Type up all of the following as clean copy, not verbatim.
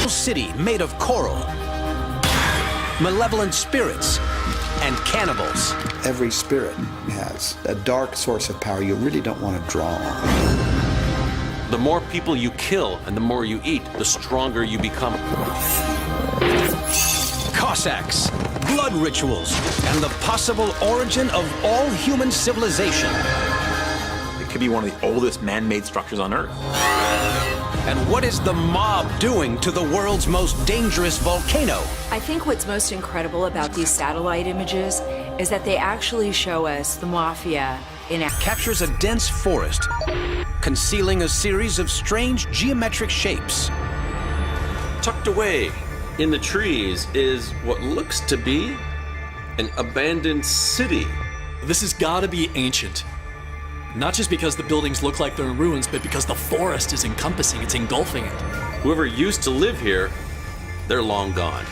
city made of coral, malevolent spirits, and cannibals. Every spirit has a dark source of power you really don't want to draw on. The more people you kill and the more you eat, the stronger you become. Cossacks, blood rituals, and the possible origin of all human civilization. It could be one of the oldest man-made structures on Earth. And what is the mob doing to the world's most dangerous volcano? I think what's most incredible about these satellite images is that they actually show us the mafia in action. Captures a dense forest, concealing a series of strange geometric shapes. Tucked away in the trees is what looks to be an abandoned city. This has got to be ancient. Not just because the buildings look like they're in ruins, but because the forest is encompassing, it's engulfing it. Whoever used to live here, they're long gone.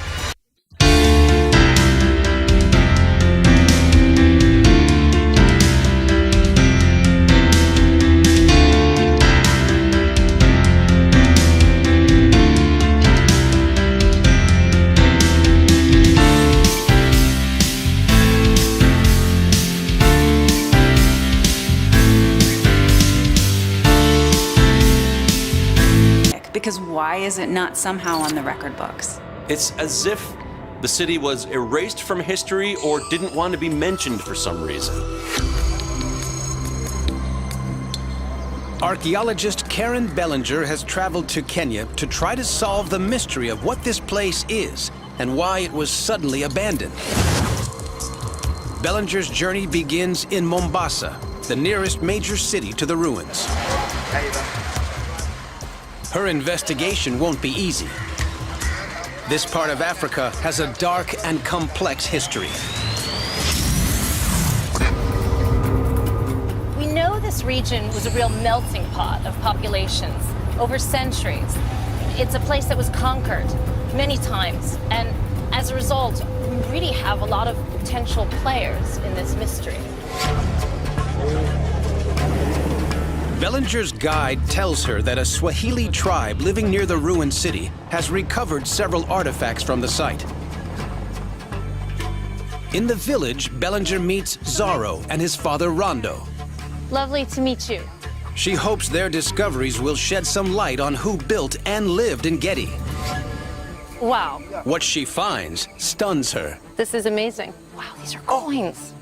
Because why is it not somehow on the record books? It's as if the city was erased from history or didn't want to be mentioned for some reason. Archaeologist Karen Bellinger has traveled to Kenya to try to solve the mystery of what this place is and why it was suddenly abandoned. Bellinger's journey begins in Mombasa, the nearest major city to the ruins. Her investigation won't be easy. This part of Africa has a dark and complex history. We know this region was a real melting pot of populations over centuries. It's a place that was conquered many times, and as a result, we really have a lot of potential players in this mystery. Bellinger's guide tells her that a Swahili tribe living near the ruined city has recovered several artifacts from the site. In the village, Bellinger meets Zaro and his father Rondo. Lovely to meet you. She hopes their discoveries will shed some light on who built and lived in Getty. Wow, What she finds stuns her. this is amazing. Wow, these are coins.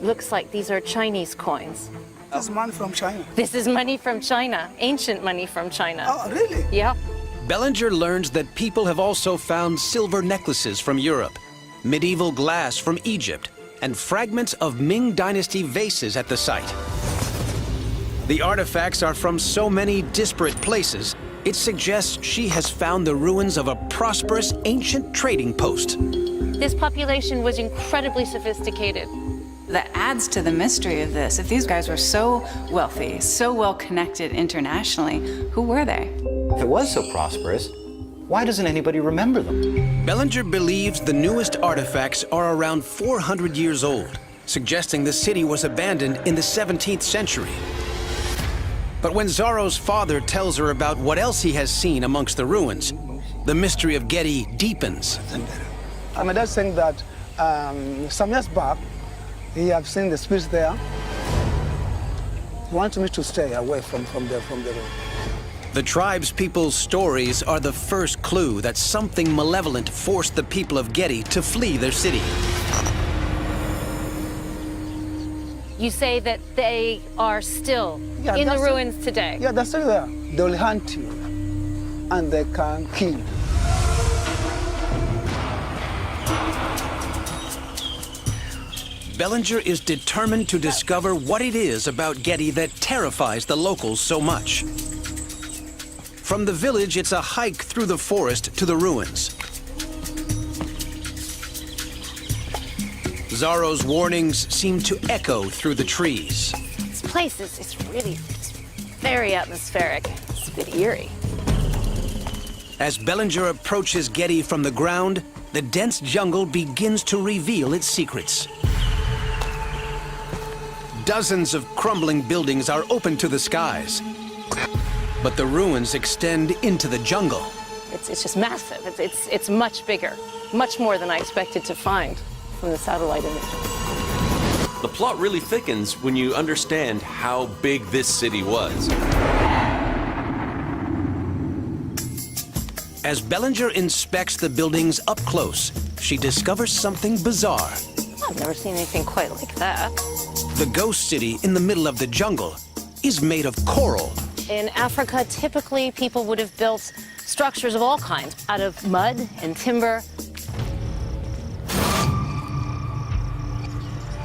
Looks like these are Chinese coins. This is money from China. This is money from China, ancient money from China. Oh, really? Yeah. Bellinger learns that people have also found silver necklaces from Europe, medieval glass from Egypt, and fragments of Ming Dynasty vases at the site. The artifacts are from so many disparate places, it suggests she has found the ruins of a prosperous ancient trading post. This population was incredibly sophisticated. That adds to the mystery of this. If these guys were so wealthy, so well connected internationally, who were they? If it was so prosperous, why doesn't anybody remember them? Bellinger believes the newest artifacts are around 400 years old, suggesting the city was abandoned in the 17th century. But when Zaro's father tells her about what else he has seen amongst the ruins, the mystery of Getty deepens. My dad saying that some years back, he have seen the spirits there. He wanted me to stay away from the room. The tribe's people's stories are the first clue that something malevolent forced the people of Getty to flee their city. You say that they are still in the ruins today? Yeah, they're still there. They will hunt you, and they can kill you. Bellinger is determined to discover what it is about Getty that terrifies the locals so much. From the village, it's a hike through the forest to the ruins. Zaro's warnings seem to echo through the trees. This place is it's very atmospheric. It's a bit eerie. As Bellinger approaches Getty from the ground, the dense jungle begins to reveal its secrets. Dozens of crumbling buildings are open to the skies, but the ruins extend into the jungle. It's just massive. It's much bigger, much more than I expected to find from the satellite image. The plot really thickens when you understand how big this city was. As Bellinger inspects the buildings up close, she discovers something bizarre. I've never seen anything quite like that. The ghost city in the middle of the jungle is made of coral. In Africa, typically people would have built structures of all kinds out of mud and timber.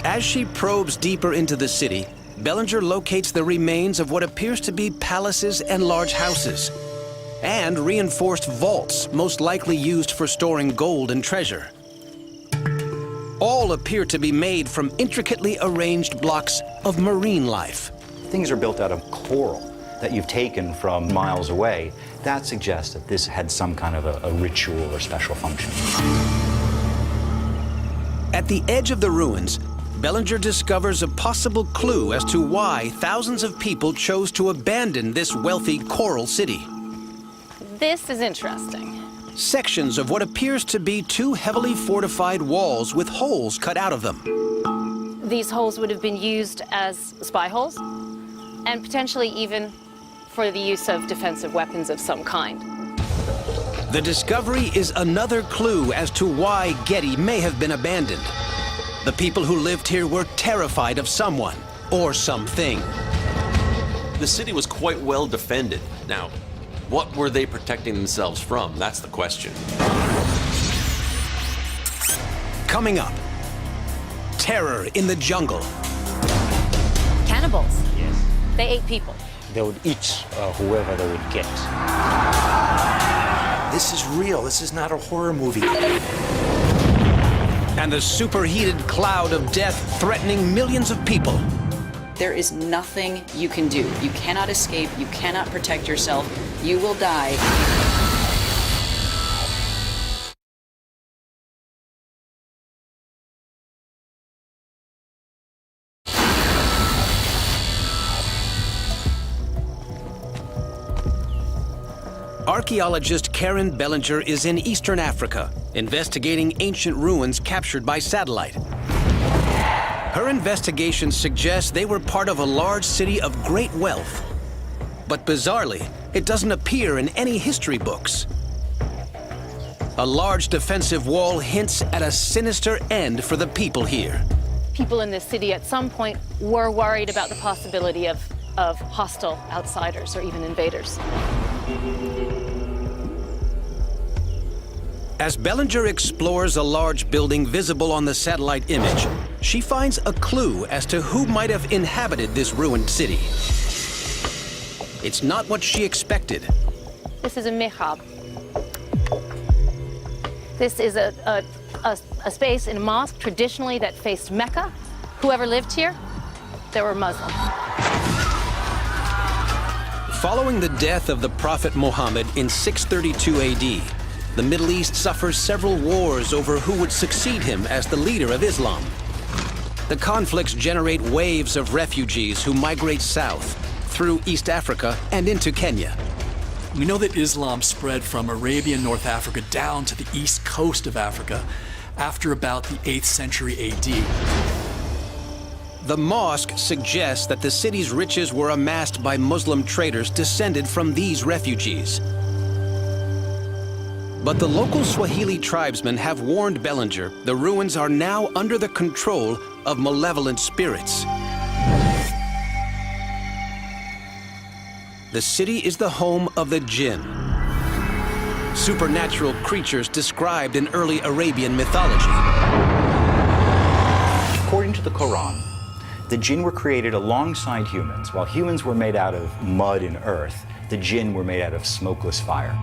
As she probes deeper into the city, Bellinger locates the remains of what appears to be palaces and large houses, and reinforced vaults, most likely used for storing gold and treasure. All appear to be made from intricately arranged blocks of marine life. Things are built out of coral that you've taken from miles away. That suggests that this had some kind of a ritual or special function. At the edge of the ruins, Bellinger discovers a possible clue as to why thousands of people chose to abandon this wealthy coral city. This is interesting. Sections of what appears to be two heavily fortified walls with holes cut out of them. These holes would have been used as spy holes, and potentially even for the use of defensive weapons of some kind. The discovery is another clue as to why Getty may have been abandoned. The people who lived here were terrified of someone or something. The city was quite well defended. Now, what were they protecting themselves from? That's the question. Coming up, terror in the jungle. Cannibals. Yes. They ate people. They would eat whoever they would get. This is real. This is not a horror movie. And the superheated cloud of death threatening millions of people. There is nothing you can do. You cannot escape. You cannot protect yourself. You will die. Archaeologist Karen Bellinger is in Eastern Africa, investigating ancient ruins captured by satellite. Her investigation suggests they were part of a large city of great wealth. But bizarrely, it doesn't appear in any history books. A large defensive wall hints at a sinister end for the people here. People in this city at some point were worried about the possibility of hostile outsiders or even invaders. As Bellinger explores a large building visible on the satellite image, she finds a clue as to who might have inhabited this ruined city. It's not what she expected. This is a mihrab. This is a space in a mosque traditionally that faced Mecca. Whoever lived here, they were Muslim. Following the death of the Prophet Muhammad in 632 AD, the Middle East suffers several wars over who would succeed him as the leader of Islam. The conflicts generate waves of refugees who migrate south, through East Africa and into Kenya. We know that Islam spread from Arabia and North Africa down to the east coast of Africa after about the 8th century AD. The mosque suggests that the city's riches were amassed by Muslim traders descended from these refugees. But the local Swahili tribesmen have warned Bellinger the ruins are now under the control of malevolent spirits. The city is the home of the jinn, supernatural creatures described in early Arabian mythology. According to the Quran, the jinn were created alongside humans. While humans were made out of mud and earth, the jinn were made out of smokeless fire.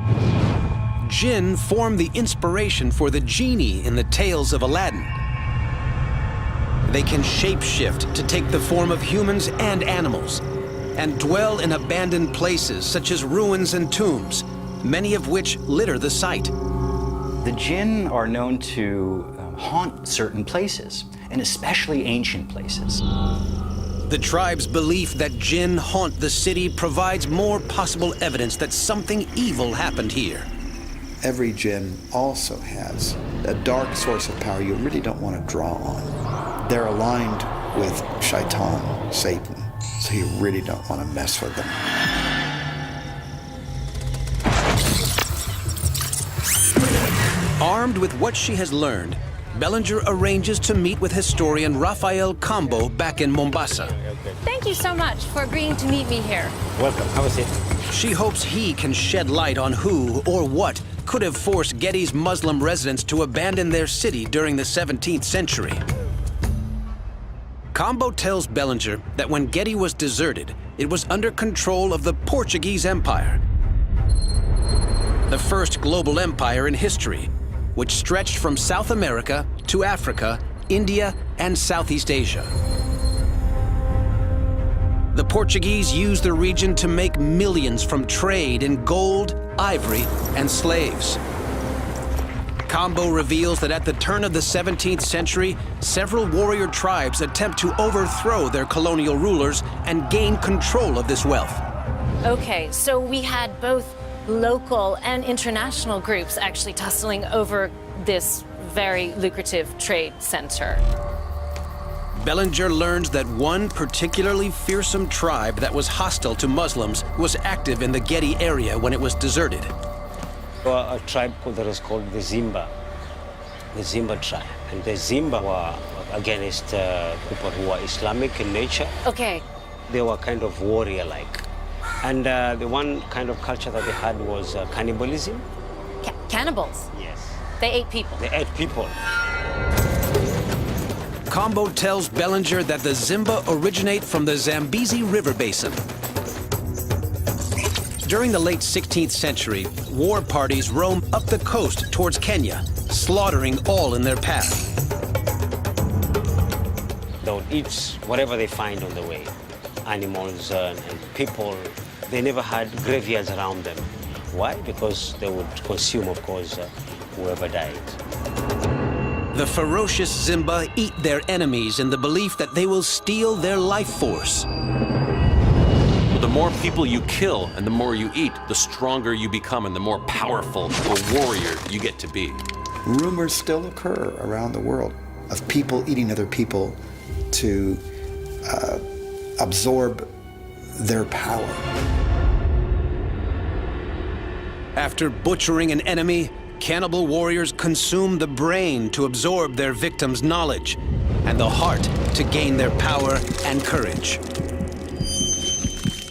Jinn form the inspiration for the genie in the tales of Aladdin. They can shapeshift to take the form of humans and animals, and dwell in abandoned places such as ruins and tombs, many of which litter the site. The jinn are known to haunt certain places, and especially ancient places. The tribe's belief that jinn haunt the city provides more possible evidence that something evil happened here. every jinn also has a dark source of power you really don't want to draw on. They're aligned with Shaitan, Satan, so you really don't want to mess with them. Armed with what she has learned, Bellinger arranges to meet with historian Rafael Cambo back in Mombasa. Thank you so much for agreeing to meet me here. Welcome. Have a seat. She hopes he can shed light on who or what could have forced Getty's Muslim residents to abandon their city during the 17th century. Cambo tells Bellinger that when Getty was deserted, it was under control of the Portuguese Empire, the first global empire in history, which stretched from South America to Africa, India, and Southeast Asia. The Portuguese used the region to make millions from trade in gold, ivory, and slaves. Cambo reveals that at the turn of the 17th century, several warrior tribes attempt to overthrow their colonial rulers and gain control of this wealth. Okay, so we had both local and international groups actually tussling over this very lucrative trade center. Bellinger learns that one particularly fearsome tribe that was hostile to Muslims was active in the Getty area when it was deserted. A tribe that was called the Zimba tribe. And the Zimba were against people who were Islamic in nature. Okay. They were kind of warrior-like. And the one kind of culture that they had was cannibalism. Cannibals? Yes. They ate people? They ate people. Cambo tells Bellinger that the Zimba originate from the Zambezi River Basin. During the late 16th century, war parties roamed up the coast towards Kenya, slaughtering all in their path. They would eat whatever they find on the way. Animals and people. They never had graveyards around them. Why? Because they would consume, of course, whoever died. The ferocious Zimba eat their enemies in the belief that they will steal their life force. The more people you kill and the more you eat, the stronger you become and the more powerful a warrior you get to be. Rumors still occur around the world of people eating other people to absorb their power. After butchering an enemy, cannibal warriors consume the brain to absorb their victim's knowledge and the heart to gain their power and courage.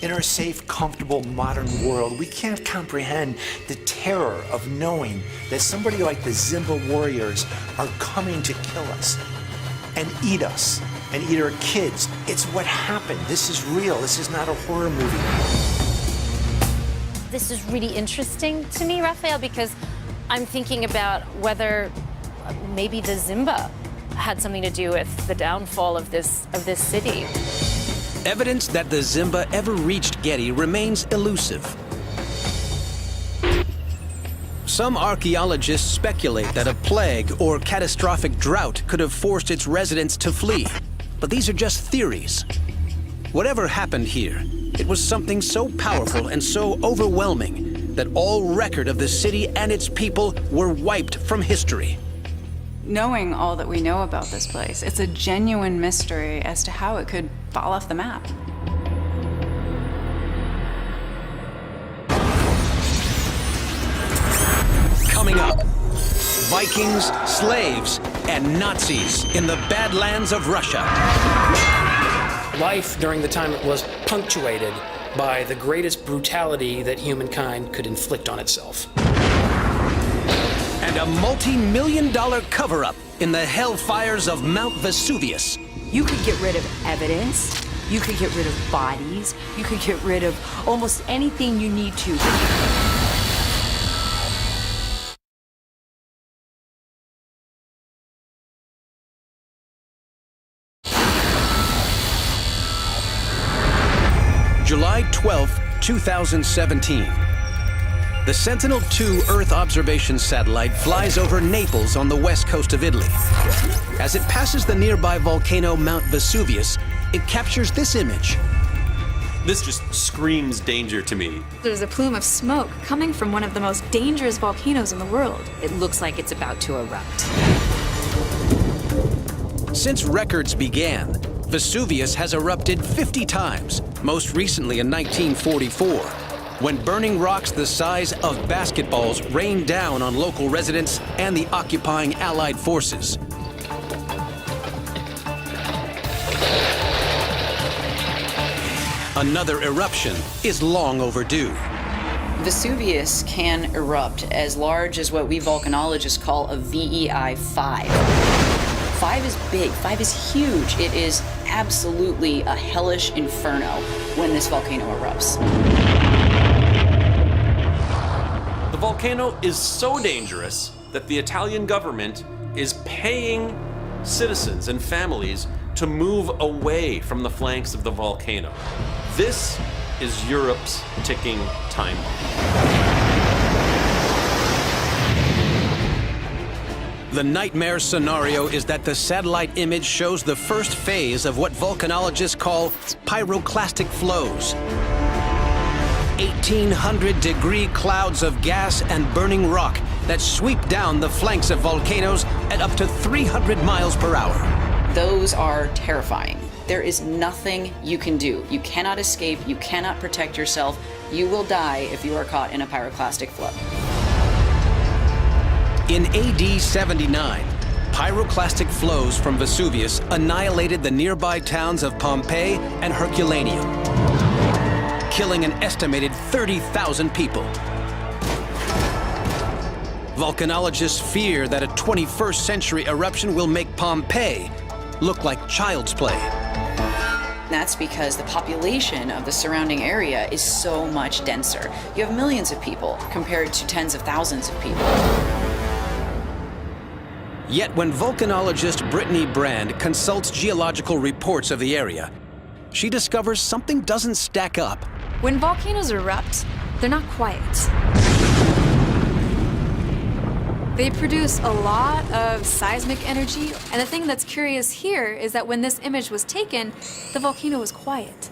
In our safe, comfortable, modern world, we can't comprehend the terror of knowing that somebody like the Zimba warriors are coming to kill us and eat us and eat our kids. It's what happened. This is real. This is not a horror movie. This is really interesting to me, Raphael, because I'm thinking about whether maybe the Zimba had something to do with the downfall of this city. Evidence that the Zimba ever reached Getty remains elusive. Some archaeologists speculate that a plague or catastrophic drought could have forced its residents to flee, but these are just theories. Whatever happened here, it was something so powerful and so overwhelming that all record of the city and its people were wiped from history. Knowing all that we know about this place, it's a genuine mystery as to how it could fall off the map. Coming up, Vikings, slaves, and Nazis in the Badlands of Russia. Life during the time it was punctuated by the greatest brutality that humankind could inflict on itself. And a multi-million-dollar cover-up in the hellfires of Mount Vesuvius. You could get rid of evidence, you could get rid of bodies, you could get rid of almost anything you need to. July 12th, 2017. The Sentinel-2 Earth observation satellite flies over Naples on the west coast of Italy. As it passes the nearby volcano Mount Vesuvius, it captures this image. This just screams danger to me. There's a plume of smoke coming from one of the most dangerous volcanoes in the world. It looks like it's about to erupt. Since records began, Vesuvius has erupted 50 times, most recently in 1944, when burning rocks the size of basketballs rained down on local residents and the occupying Allied forces. Another eruption is long overdue. Vesuvius can erupt as large as what we volcanologists call a VEI 5. 5 is big, 5 is huge. It is absolutely a hellish inferno when this volcano erupts. The volcano is so dangerous that the Italian government is paying citizens and families to move away from the flanks of the volcano. This is Europe's ticking time bomb. The nightmare scenario is that the satellite image shows the first phase of what volcanologists call pyroclastic flows. 1,800-degree clouds of gas and burning rock that sweep down the flanks of volcanoes at up to 300 miles per hour. Those are terrifying. There is nothing you can do. You cannot escape, you cannot protect yourself. You will die if you are caught in a pyroclastic flood. In AD 79, pyroclastic flows from Vesuvius annihilated the nearby towns of Pompeii and Herculaneum, killing an estimated 30,000 people. Volcanologists fear that a 21st century eruption will make Pompeii look like child's play. That's because the population of the surrounding area is so much denser. You have millions of people compared to tens of thousands of people. Yet when volcanologist Brittany Brand consults geological reports of the area, she discovers something doesn't stack up. When volcanoes erupt, they're not quiet. They produce a lot of seismic energy, and the thing that's curious here is that when this image was taken, the volcano was quiet.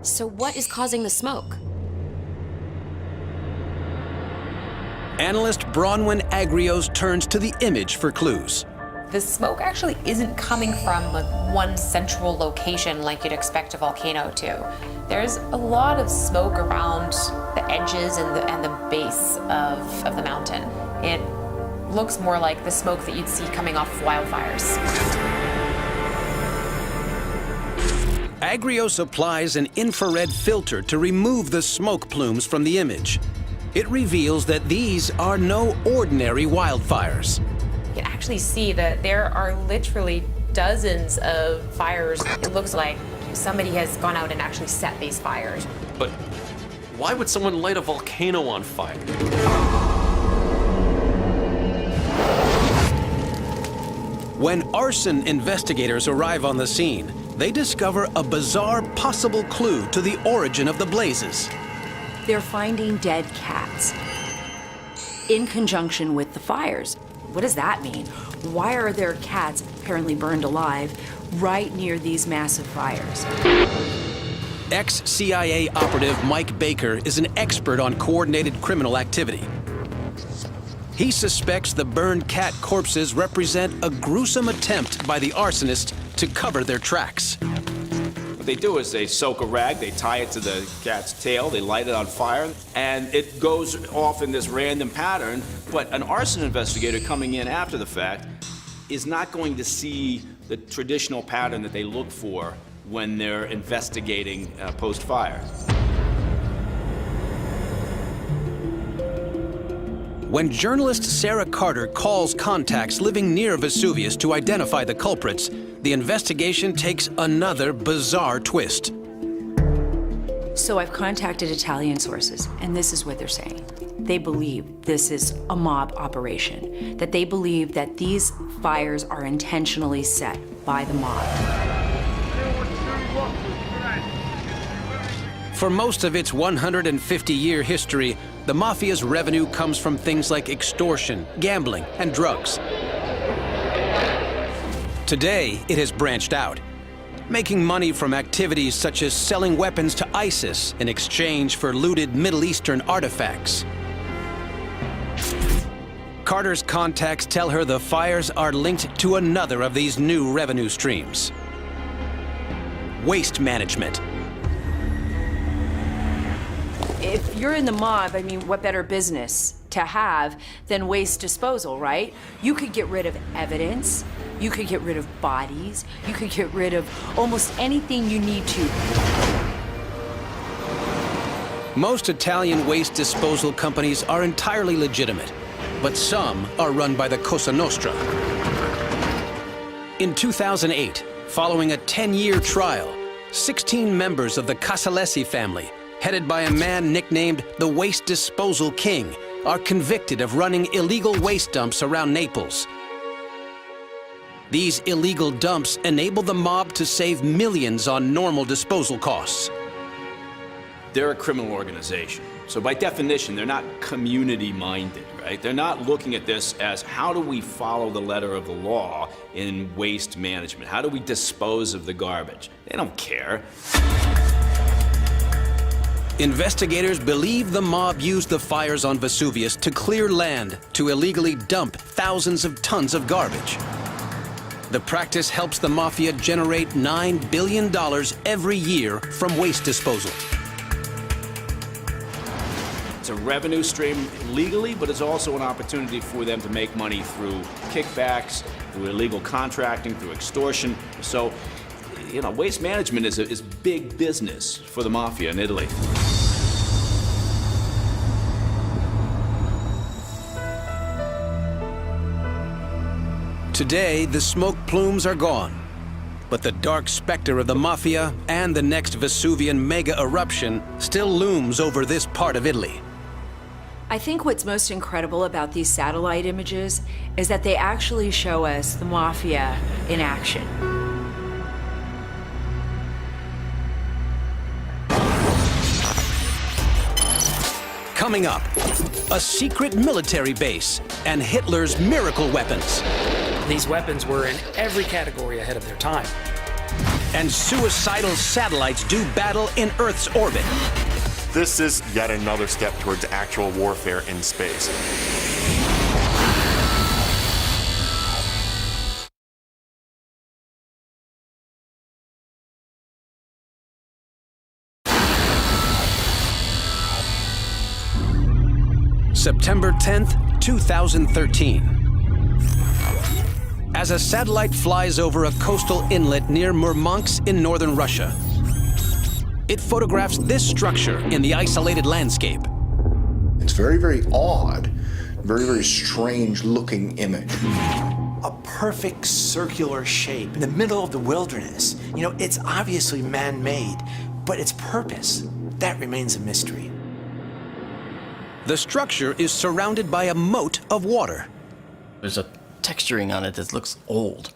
So what is causing the smoke? Analyst Bronwyn Agrios turns to the image for clues. The smoke actually isn't coming from like one central location like you'd expect a volcano to. There's a lot of smoke around the edges and the base of the mountain. It looks more like the smoke that you'd see coming off of wildfires. Agrios applies an infrared filter to remove the smoke plumes from the image. It reveals that these are no ordinary wildfires. You can actually see that there are literally dozens of fires. It looks like somebody has gone out and actually set these fires. But why would someone light a volcano on fire? When arson investigators arrive on the scene, they discover a bizarre possible clue to the origin of the blazes. They're finding dead cats in conjunction with the fires. What does that mean? Why are there cats apparently burned alive right near these massive fires? Ex-CIA operative Mike Baker is an expert on coordinated criminal activity. He suspects the burned cat corpses represent a gruesome attempt by the arsonists to cover their tracks. What they do is they soak a rag, they tie it to the cat's tail, they light it on fire, and it goes off in this random pattern. But an arson investigator coming in after the fact is not going to see the traditional pattern that they look for when they're investigating post-fire. When journalist Sarah Carter calls contacts living near Vesuvius to identify the culprits, the investigation takes another bizarre twist. So I've contacted Italian sources, and this is what they're saying. They believe this is a mob operation, that they believe that these fires are intentionally set by the mob. For most of its 150-year history, the Mafia's revenue comes from things like extortion, gambling, and drugs. Today, it has branched out. making money from activities such as selling weapons to ISIS in exchange for looted Middle Eastern artifacts. Carter's contacts tell her the fires are linked to another of these new revenue streams: waste management. If you're in the mob, I mean, what better business to have than waste disposal, right? You could get rid of evidence, you could get rid of bodies, you could get rid of almost anything you need to. Most Italian waste disposal companies are entirely legitimate, but some are run by the Cosa Nostra. In 2008, following a 10-year trial, 16 members of the Casalesi family, headed by a man nicknamed the Waste Disposal King, are convicted of running illegal waste dumps around Naples. These illegal dumps enable the mob to save millions on normal disposal costs. They're a criminal organization. So by definition, they're not community-minded, right? They're not looking at this as how do we follow the letter of the law in waste management? How do we dispose of the garbage? They don't care. Investigators believe the mob used the fires on Vesuvius to clear land to illegally dump thousands of tons of garbage. The practice helps the mafia generate $9 billion every year from waste disposal. It's a revenue stream legally, but it's also an opportunity for them to make money through kickbacks, through illegal contracting, through extortion. So, you know, waste management is big business for the mafia in Italy. Today, the smoke plumes are gone, but the dark specter of the mafia and the next Vesuvian mega eruption still looms over this part of Italy. I think what's most incredible about these satellite images is that they actually show us the mafia in action. Coming up, a secret military base and Hitler's miracle weapons. These weapons were in every category ahead of their time. And suicidal satellites do battle in Earth's orbit. This is yet another step towards actual warfare in space. September 10th, 2013. As a satellite flies over a coastal inlet near Murmansk in northern Russia, it photographs this structure in the isolated landscape. It's very, very odd, very, very strange looking image. A perfect circular shape in the middle of the wilderness. You know, it's obviously man-made, but its purpose, that remains a mystery. The structure is surrounded by a moat of water. There's a texturing on it that looks old,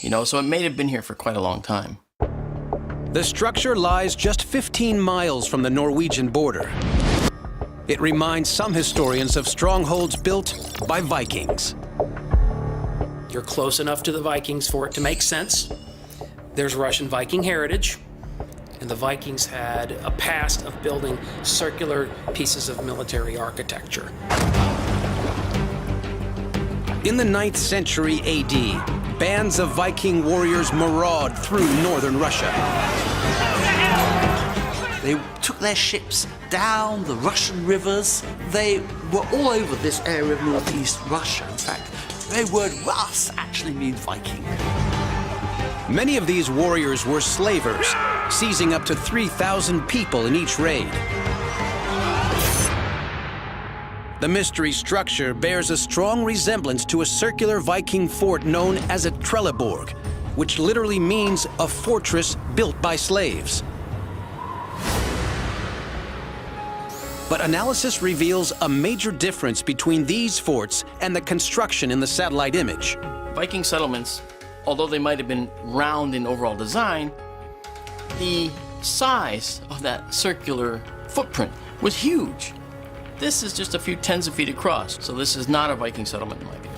you know, so it may have been here for quite a long time. The structure lies just 15 miles from the Norwegian border. It reminds some historians of strongholds built by Vikings. You're close enough to the Vikings for it to make sense. There's Russian Viking heritage, and the Vikings had a past of building circular pieces of military architecture. In the 9th century AD, bands of Viking warriors maraud through northern Russia. They took their ships down the Russian rivers. They were all over this area of northeast Russia. In fact, the word Rus actually means Viking. Many of these warriors were slavers, seizing up to 3,000 people in each raid. The mystery structure bears a strong resemblance to a circular Viking fort known as a Trelleborg, which literally means a fortress built by slaves. But analysis reveals a major difference between these forts and the construction in the satellite image. Viking settlements, although they might have been round in overall design, the size of that circular footprint was huge. This is just a few tens of feet across, so this is not a Viking settlement in my view.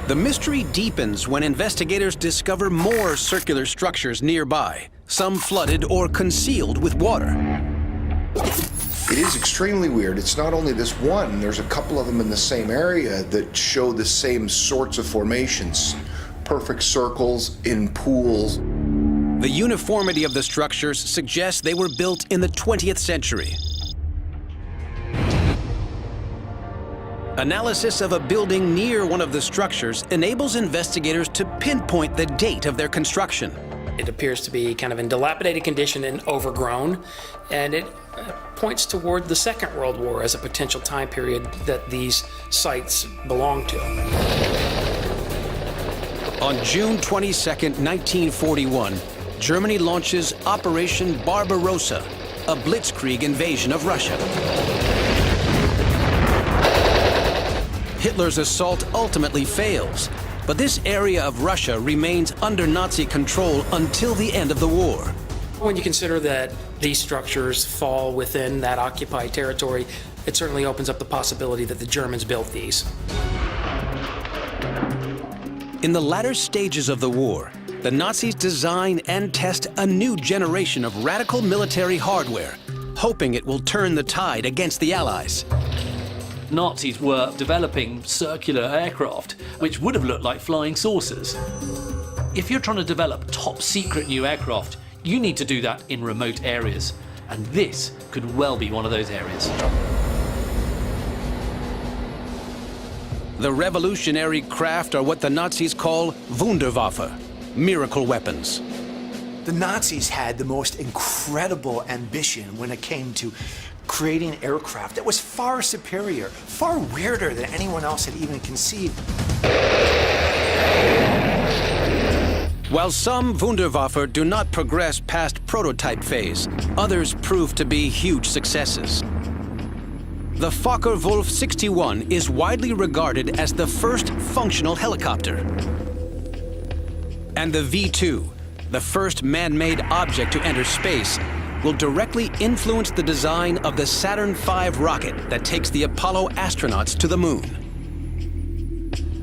The mystery deepens when investigators discover more circular structures nearby, some flooded or concealed with water. It is extremely weird. It's not only this one, there's a couple of them in the same area that show the same sorts of formations. Perfect circles in pools. The uniformity of the structures suggests they were built in the 20th century. Analysis of a building near one of the structures enables investigators to pinpoint the date of their construction. It appears to be kind of in dilapidated condition and overgrown, and it points toward the Second World War as a potential time period that these sites belong to. On June 22, 1941, Germany launches Operation Barbarossa, a blitzkrieg invasion of Russia. Hitler's assault ultimately fails, but this area of Russia remains under Nazi control until the end of the war. When you consider that these structures fall within that occupied territory, it certainly opens up the possibility that the Germans built these. In the latter stages of the war, the Nazis design and test a new generation of radical military hardware, hoping it will turn the tide against the Allies. Nazis were developing circular aircraft, which would have looked like flying saucers. If you're trying to develop top secret new aircraft, you need to do that in remote areas. And this could well be one of those areas. The revolutionary craft are what the Nazis call Wunderwaffe, miracle weapons. The Nazis had the most incredible ambition when it came to creating aircraft that was far superior, far weirder than anyone else had even conceived. While some Wunderwaffe do not progress past prototype phase, others prove to be huge successes. The Focke-Wulf 61 is widely regarded as the first functional helicopter. And the V-2, the first man-made object to enter space, will directly influence the design of the Saturn V rocket that takes the Apollo astronauts to the moon.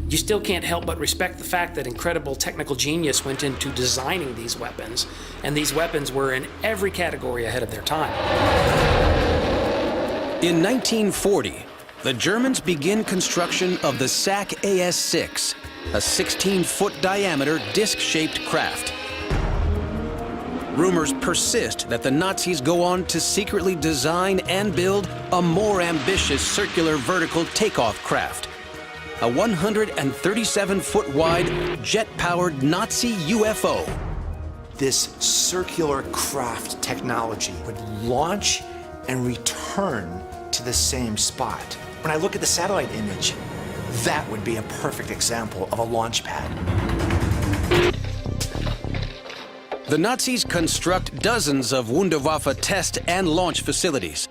You still can't help but respect the fact that incredible technical genius went into designing these weapons, and these weapons were in every category ahead of their time. In 1940, the Germans begin construction of the SAC AS-6, a 16-foot diameter disc-shaped craft. Rumors persist that the Nazis go on to secretly design and build a more ambitious circular vertical takeoff craft, a 137-foot wide jet-powered Nazi UFO. This circular craft technology would launch and return to the same spot. When I look at the satellite image, that would be a perfect example of a launch pad. The Nazis construct dozens of Wunderwaffe test and launch facilities,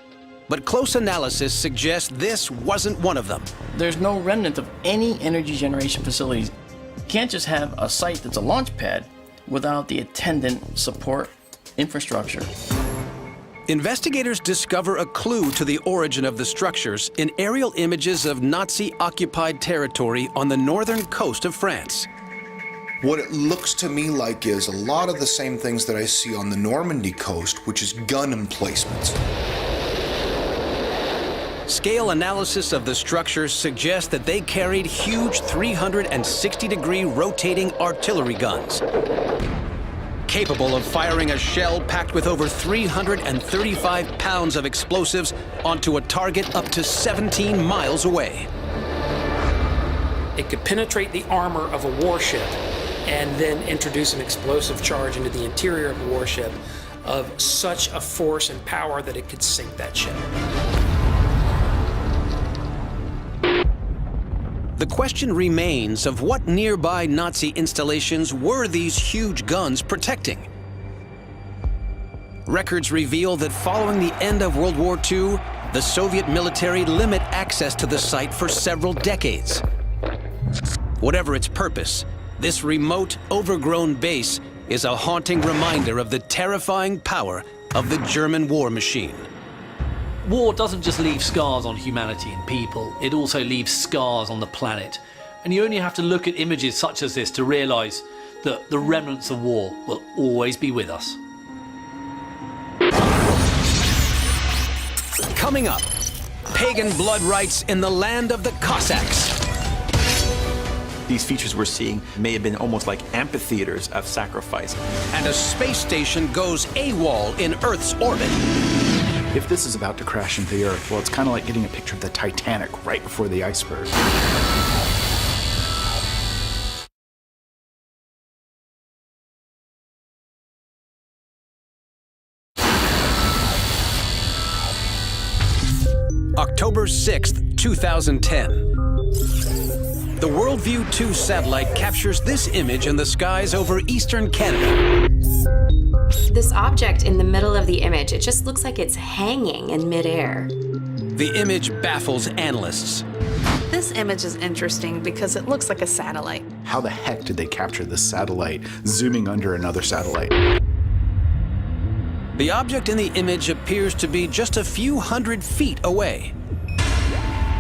but close analysis suggests this wasn't one of them. There's no remnant of any energy generation facilities. You can't just have a site that's a launch pad without the attendant support infrastructure. Investigators discover a clue to the origin of the structures in aerial images of Nazi-occupied territory on the northern coast of France. What it looks to me like is a lot of the same things that I see on the Normandy coast, which is gun emplacements. Scale analysis of the structures suggests that they carried huge 360-degree rotating artillery guns, capable of firing a shell packed with over 335 pounds of explosives onto a target up to 17 miles away. It could penetrate the armor of a warship and then introduce an explosive charge into the interior of the warship of such a force and power that it could sink that ship. The question remains of what nearby Nazi installations were these huge guns protecting? Records reveal that following the end of World War II, the Soviet military limit access to the site for several decades. Whatever its purpose, this remote, overgrown base is a haunting reminder of the terrifying power of the German war machine. War doesn't just leave scars on humanity and people, it also leaves scars on the planet. And you only have to look at images such as this to realise that the remnants of war will always be with us. Coming up, pagan blood rites in the land of the Cossacks. These features we're seeing may have been almost like amphitheaters of sacrifice. And a space station goes AWOL in Earth's orbit. If this is about to crash into the Earth, well, it's kind of like getting a picture of the Titanic right before the iceberg. October 6th, 2010. The Worldview 2 satellite captures this image in the skies over eastern Canada. This object in the middle of the image, it just looks like it's hanging in midair. The image baffles analysts. This image is interesting because it looks like a satellite. How the heck did they capture this satellite zooming under another satellite? The object in the image appears to be just a few hundred feet away.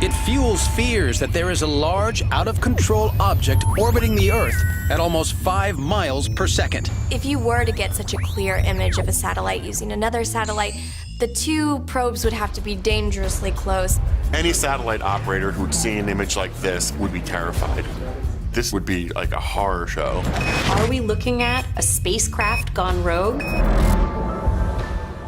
It fuels fears that there is a large, out-of-control object orbiting the Earth at almost 5 miles per second. If you were to get such a clear image of a satellite using another satellite, the two probes would have to be dangerously close. Any satellite operator who'd see an image like this would be terrified. This would be like a horror show. Are we looking at a spacecraft gone rogue?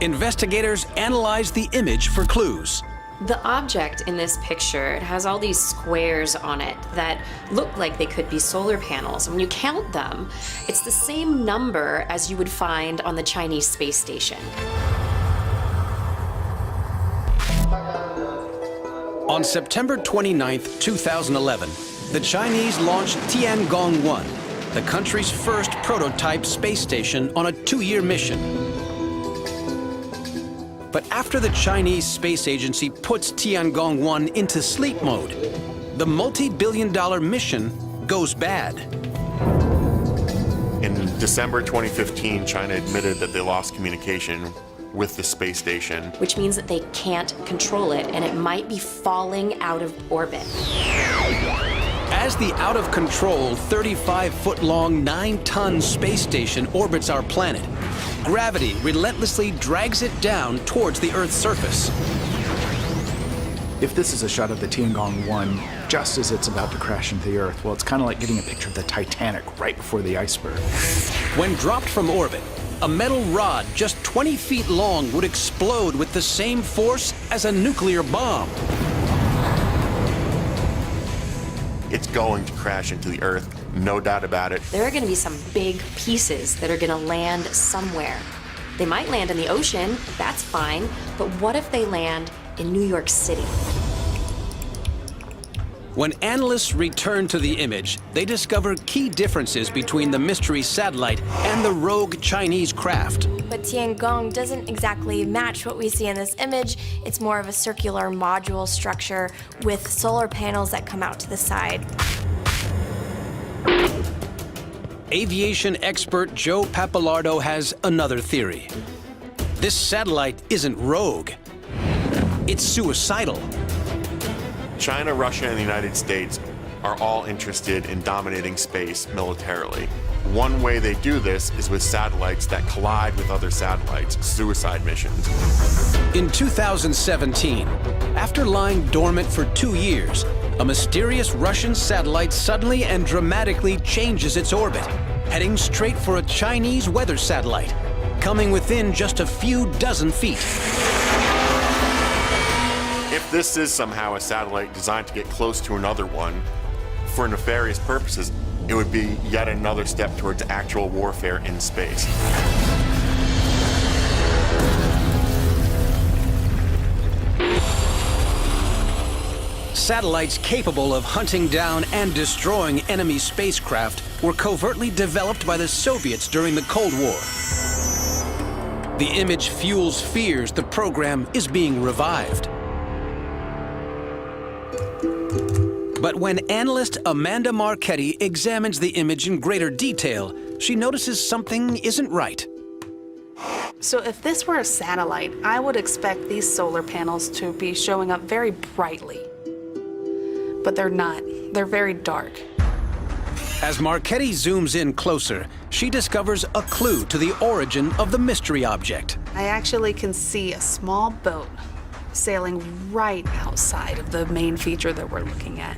Investigators analyze the image for clues. The object in this picture, it has all these squares on it that look like they could be solar panels. When you count them, it's the same number as you would find on the Chinese space station. On September 29th, 2011, the Chinese launched Tiangong-1, the country's first prototype space station on a 2-year mission. But after the Chinese Space Agency puts Tiangong-1 into sleep mode, the multi-billion-dollar mission goes bad. In December 2015, China admitted that they lost communication with the space station. Which means that they can't control it, and it might be falling out of orbit. As the out-of-control, 35-foot-long, 9-ton space station orbits our planet, gravity relentlessly drags it down towards the Earth's surface. If this is a shot of the Tiangong-1 just as it's about to crash into the Earth, well, it's kind of like getting a picture of the Titanic right before the iceberg. When dropped from orbit, a metal rod just 20 feet long would explode with the same force as a nuclear bomb. It's going to crash into the Earth, no doubt about it. There are going to be some big pieces that are going to land somewhere. They might land in the ocean, that's fine, but what if they land in New York City? When analysts return to the image, they discover key differences between the mystery satellite and the rogue Chinese craft. But Tiangong doesn't exactly match what we see in this image. It's more of a circular module structure with solar panels that come out to the side. Aviation expert Joe Papalardo has another theory. This satellite isn't rogue. It's suicidal. China, Russia, and the United States are all interested in dominating space militarily. One way they do this is with satellites that collide with other satellites, suicide missions. In 2017, after lying dormant for 2 years, a mysterious Russian satellite suddenly and dramatically changes its orbit, heading straight for a Chinese weather satellite, coming within just a few dozen feet. If this is somehow a satellite designed to get close to another one for nefarious purposes, it would be yet another step towards actual warfare in space. Satellites capable of hunting down and destroying enemy spacecraft were covertly developed by the Soviets during the Cold War. The image fuels fears the program is being revived. But when analyst Amanda Marchetti examines the image in greater detail, she notices something isn't right. So if this were a satellite, I would expect these solar panels to be showing up very brightly. but they're not. They're very dark. As Marchetti zooms in closer, she discovers a clue to the origin of the mystery object. I actually can see a small boat sailing right outside of the main feature that we're looking at.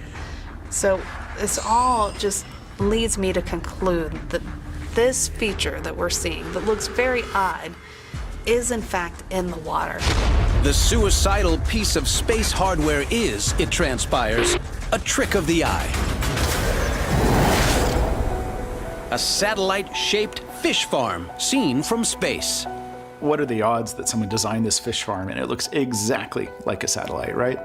So this all just leads me to conclude that this feature that we're seeing, that looks very odd, is in fact in the water. The suicidal piece of space hardware is, it transpires, a trick of the eye. A satellite-shaped fish farm seen from space. What are the odds that someone designed this fish farm and it looks exactly like a satellite, right?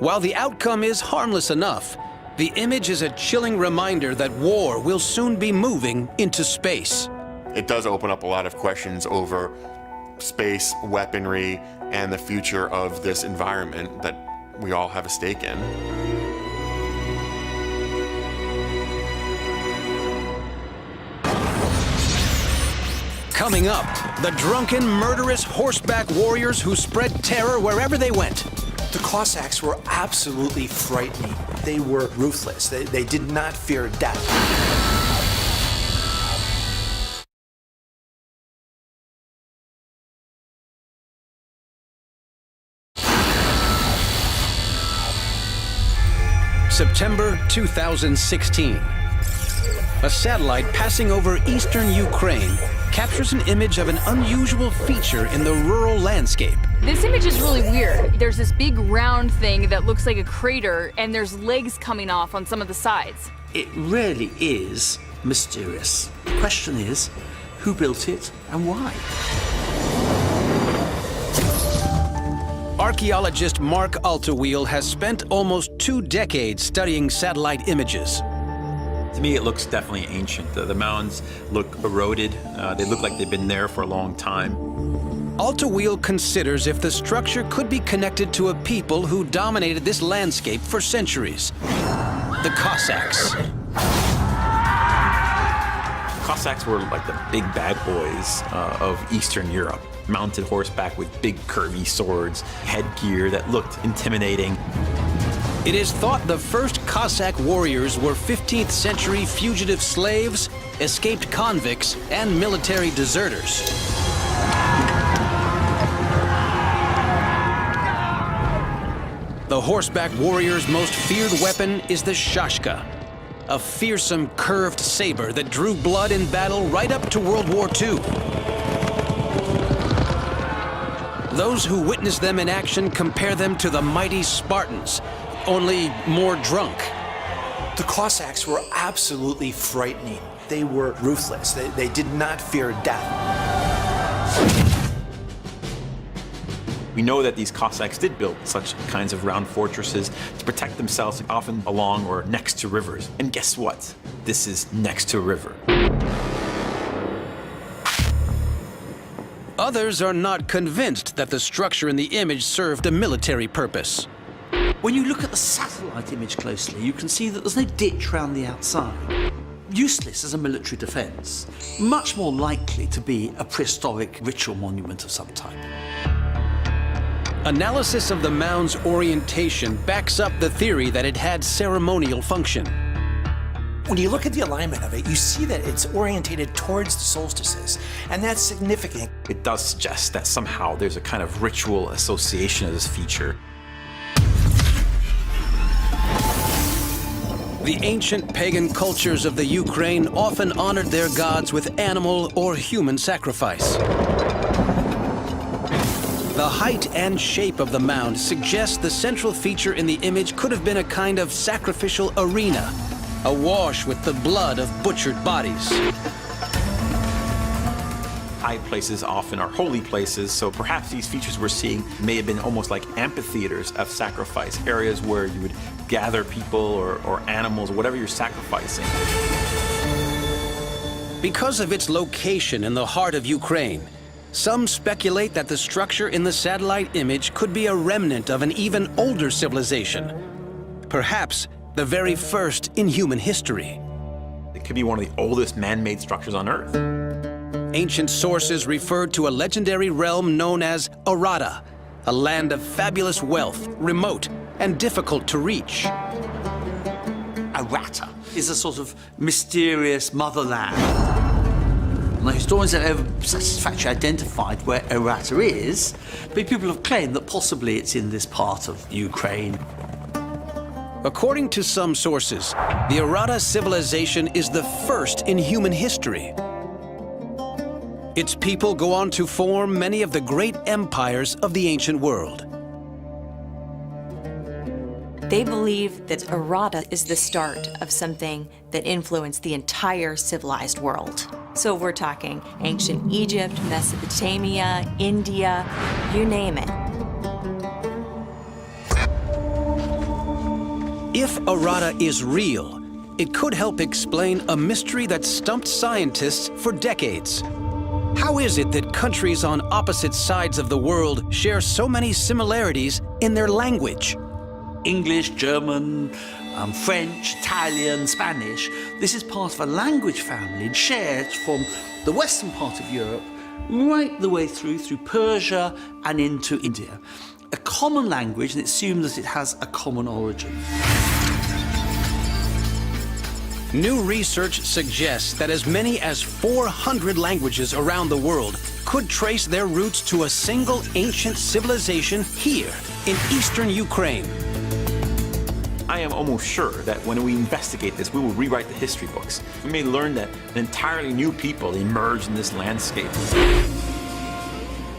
While the outcome is harmless enough, the image is a chilling reminder that war will soon be moving into space. It does open up a lot of questions over space, weaponry, and the future of this environment that we all have a stake in. Coming up, the drunken, murderous horseback warriors who spread terror wherever they went. The Cossacks were absolutely frightening. They were ruthless. They did not fear death. September 2016. A satellite passing over eastern Ukraine captures an image of an unusual feature in the rural landscape. This image is really weird. There's this big round thing that looks like a crater, and there's legs coming off on some of the sides. It really is mysterious. The question is, who built it and why? Archaeologist Mark Altaweel has spent almost 2 decades studying satellite images. To me, it looks definitely ancient. The mounds look eroded. They look like they've been there for a long time. Altaweel considers if the structure could be connected to a people who dominated this landscape for centuries. The Cossacks. Cossacks were like the big bad boys of Eastern Europe. Mounted horseback with big curvy swords, headgear that looked intimidating. It is thought the first Cossack warriors were 15th century fugitive slaves, escaped convicts, and military deserters. The horseback warriors' most feared weapon is the shashka, a fearsome curved saber that drew blood in battle right up to World War II. Those who witness them in action compare them to the mighty Spartans, only more drunk. The Cossacks were absolutely frightening. They were ruthless. They did not fear death. We know that these Cossacks did build such kinds of round fortresses to protect themselves, often along or next to rivers. And guess what? This is next to a river. Others are not convinced that the structure in the image served a military purpose. When you look at the satellite image closely, you can see that there's no ditch around the outside. Useless as a military defense. Much more likely to be a prehistoric ritual monument of some type. Analysis of the mound's orientation backs up the theory that it had ceremonial function. When you look at the alignment of it, you see that it's orientated towards the solstices, and that's significant. It does suggest that somehow there's a kind of ritual association of this feature. The ancient pagan cultures of the Ukraine often honored their gods with animal or human sacrifice. The height and shape of the mound suggests the central feature in the image could have been a kind of sacrificial arena, awash with the blood of butchered bodies. High places often are holy places, so perhaps these features we're seeing may have been almost like amphitheaters of sacrifice, areas where you would gather people or animals, whatever you're sacrificing. Because of its location in the heart of Ukraine, some speculate that the structure in the satellite image could be a remnant of an even older civilization, perhaps the very first in human history. It could be one of the oldest man-made structures on Earth. Ancient sources referred to a legendary realm known as Arata, a land of fabulous wealth, remote and difficult to reach. Arata is a sort of mysterious motherland. Now, historians have ever satisfactorily identified where Arata is, but people have claimed that possibly it's in this part of Ukraine. According to some sources, the Arata civilization is the first in human history. Its people go on to form many of the great empires of the ancient world. They believe that Arata is the start of something that influenced the entire civilized world. So we're talking ancient Egypt, Mesopotamia, India, you name it. If Arata is real, it could help explain a mystery that stumped scientists for decades. How is it that countries on opposite sides of the world share so many similarities in their language? English, German, French, Italian, Spanish. This is part of a language family shared from the western part of Europe right the way through Persia and into India. A common language, and it's assumed that it has a common origin. New research suggests that as many as 400 languages around the world could trace their roots to a single ancient civilization here in eastern Ukraine. I am almost sure that when we investigate this, we will rewrite the history books. We may learn that an entirely new people emerged in this landscape.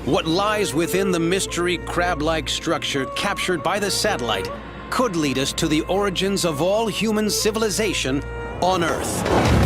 What lies within the mystery crab-like structure captured by the satellite could lead us to the origins of all human civilization on Earth.